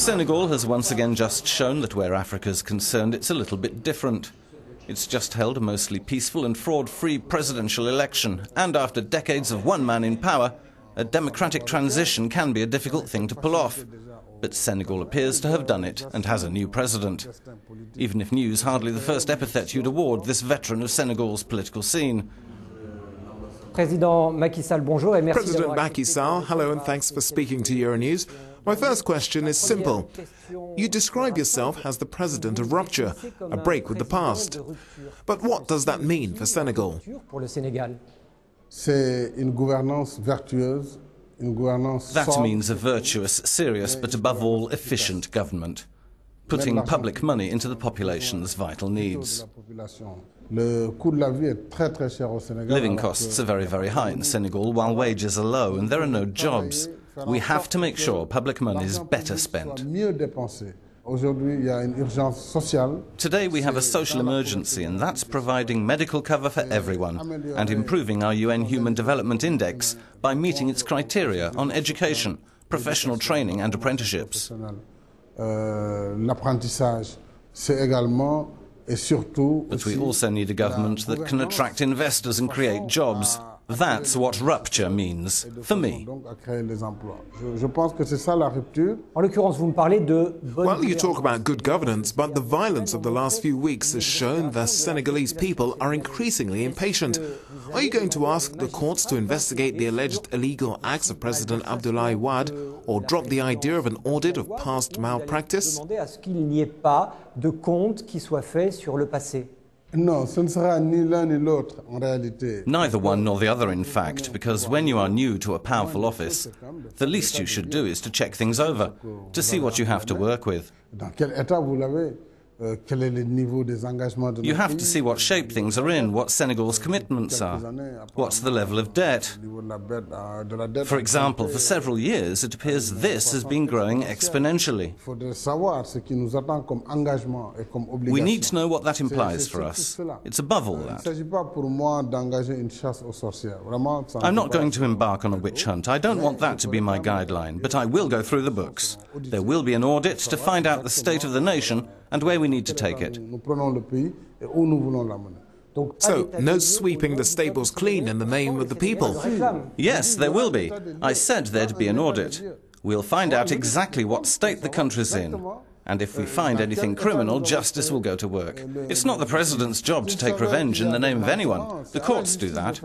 Senegal has once again just shown that where Africa's concerned, it's a little bit different. It's just held a mostly peaceful and fraud-free presidential election, and after decades of one man in power, a democratic transition can be a difficult thing to pull off. But Senegal appears to have done it and has a new president. Even if news hardly the first epithet you'd award this veteran of Senegal's political scene. President Macky Sall, bonjour et merci. President Macky Sall, hello and thanks for speaking to Euronews. My first question is simple. You describe yourself as the president of rupture, a break with the past. But what does that mean for Senegal? That means a virtuous, serious, but above all efficient government, putting public money into the population's vital needs. Living costs are very, very high in Senegal, while wages are low and there are no jobs. We have to make sure public money is better spent. Today we have a social emergency, and that's providing medical cover for everyone and improving our UN Human Development Index by meeting its criteria on education, professional training and apprenticeships. But we also need a government that can attract investors and create jobs. That's what rupture means, for me. Well, you talk about good governance, but the violence of the last few weeks has shown the Senegalese people are increasingly impatient. Are you going to ask the courts to investigate the alleged illegal acts of President Abdoulaye Wade, or drop the idea of an audit of past malpractice? Neither one nor the other, in fact, because when you are new to a powerful office, the least you should do is to check things over, to see what you have to work with. You have to see what shape things are in, what Senegal's commitments are, what's the level of debt. For example, for several years it appears this has been growing exponentially. We need to know what that implies for us. It's above all that. I'm not going to embark on a witch hunt. I don't want that to be my guideline, but I will go through the books. There will be an audit to find out the state of the nation and where we need to take it. So, no sweeping the stables clean in the name of the people? Yes, there will be. I said there'd be an audit. We'll find out exactly what state the country's in. And if we find anything criminal, justice will go to work. It's not the president's job to take revenge in the name of anyone. The courts do that.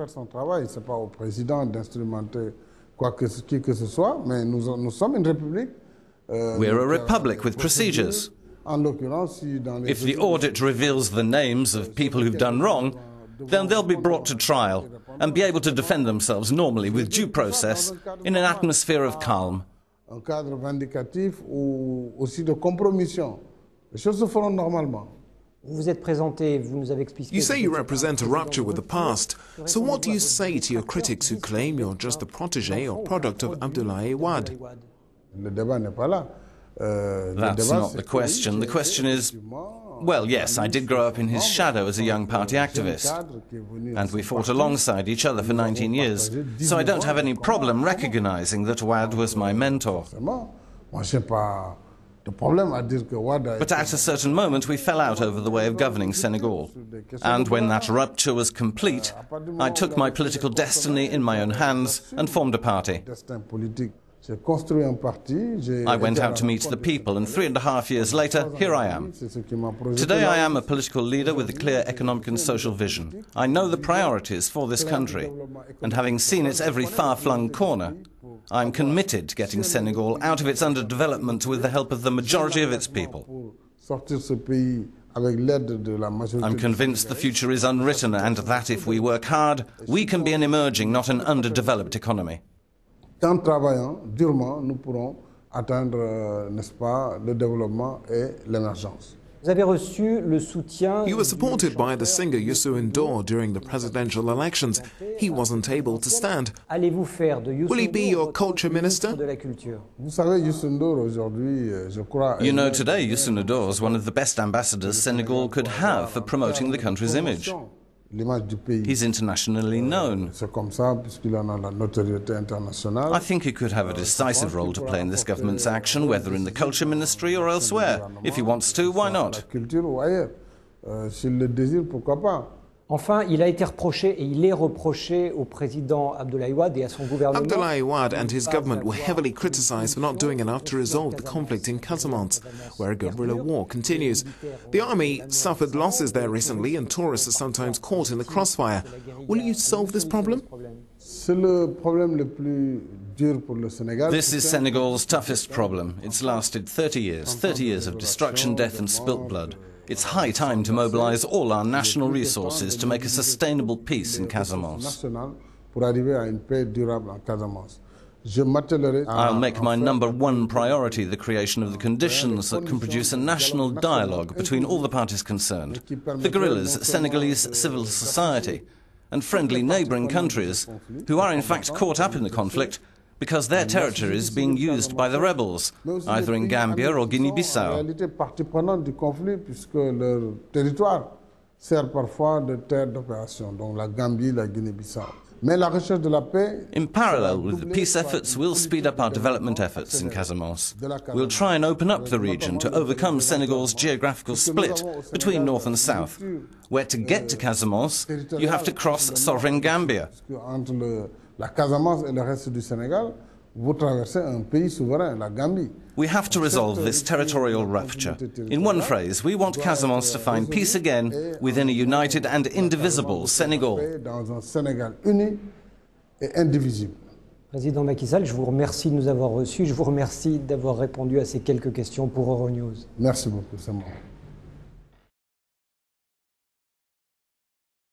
We're a republic with procedures. If the audit reveals the names of people who've done wrong, then they'll be brought to trial and be able to defend themselves normally with due process in an atmosphere of calm. You say you represent a rupture with the past. So what do you say to your critics who claim you're just a protégé or product of Abdoulaye Wade? That's not the question. The question is, well, yes, I did grow up in his shadow as a young party activist, and we fought alongside each other for 19 years, so I don't have any problem recognizing that Wade was my mentor. But at a certain moment we fell out over the way of governing Senegal, and when that rupture was complete, I took my political destiny in my own hands and formed a party. I went out to meet the people, and 3.5 years later, here I am. Today I am a political leader with a clear economic and social vision. I know the priorities for this country, and having seen its every far-flung corner, I'm committed to getting Senegal out of its underdevelopment with the help of the majority of its people. I'm convinced the future is unwritten, and that if we work hard, we can be an emerging, not an underdeveloped economy. En travaillant durement, nous pourrons atteindre, n'est-ce pas, le développement et l'émergence. You were supported by the singer Youssou N'Dour during the presidential elections. He wasn't able to stand. Will he be your culture minister? You know, today Youssou N'Dour is one of the best ambassadors Senegal could have for promoting the country's image. l'image du pays. He's internationally known. C'est comme ça, puisqu'il en a la notoriété internationale. I think he could have a decisive role to play in this government's action, whether in the culture ministry or elsewhere. If he wants to, why not? La culture ou ailleurs. S'il le désire, pourquoi pas? Enfin, il a été reproché et il est reproché au président Abdoulaye Wade et à son gouvernement. Abdoulaye Wade and his government were heavily criticized for not doing enough to resolve the conflict in Casamance, where a guerrilla war continues. The army suffered losses there recently, and tourists are sometimes caught in the crossfire. Will you solve this problem? C'est le problème le plus dur pour le Sénégal. This is Senegal's toughest problem. It's lasted 30 years of destruction, death and spilt blood. It's high time to mobilize all our national resources to make a sustainable peace in Casamance. Pour arriver à une paix durable en Casamance. I'll make my #1 priority the creation of the conditions that can produce a national dialogue between all the parties concerned, the guerrillas, Senegalese civil society, and friendly neighbouring countries, who are in fact caught up in the conflict because their territory is being used by the rebels, either in Gambia or Guinea-Bissau. Partie prenante du conflit, puisque leur territoire sert parfois de terre d'opération, donc la Gambie, la Guinée-Bissau. Mais la recherche de la paix. In parallel with the peace efforts, we'll speed up our development efforts in Casamance. We'll try and open up the region to overcome Senegal's geographical split between north and south, where to get to Casamance, you have to cross sovereign Gambia. Entre la Casamance et le reste du Sénégal, vous traversez un pays souverain, la Gambie. We have to resolve this territorial rupture. In one phrase, we want Casamance to find peace again within a united and indivisible Senegal. Dans un Sénégal uni et indivisible. Président Macky Sall, je vous remercie de nous avoir reçus. Je vous remercie d'avoir répondu à ces quelques questions pour Euronews. Merci beaucoup, c'est moi.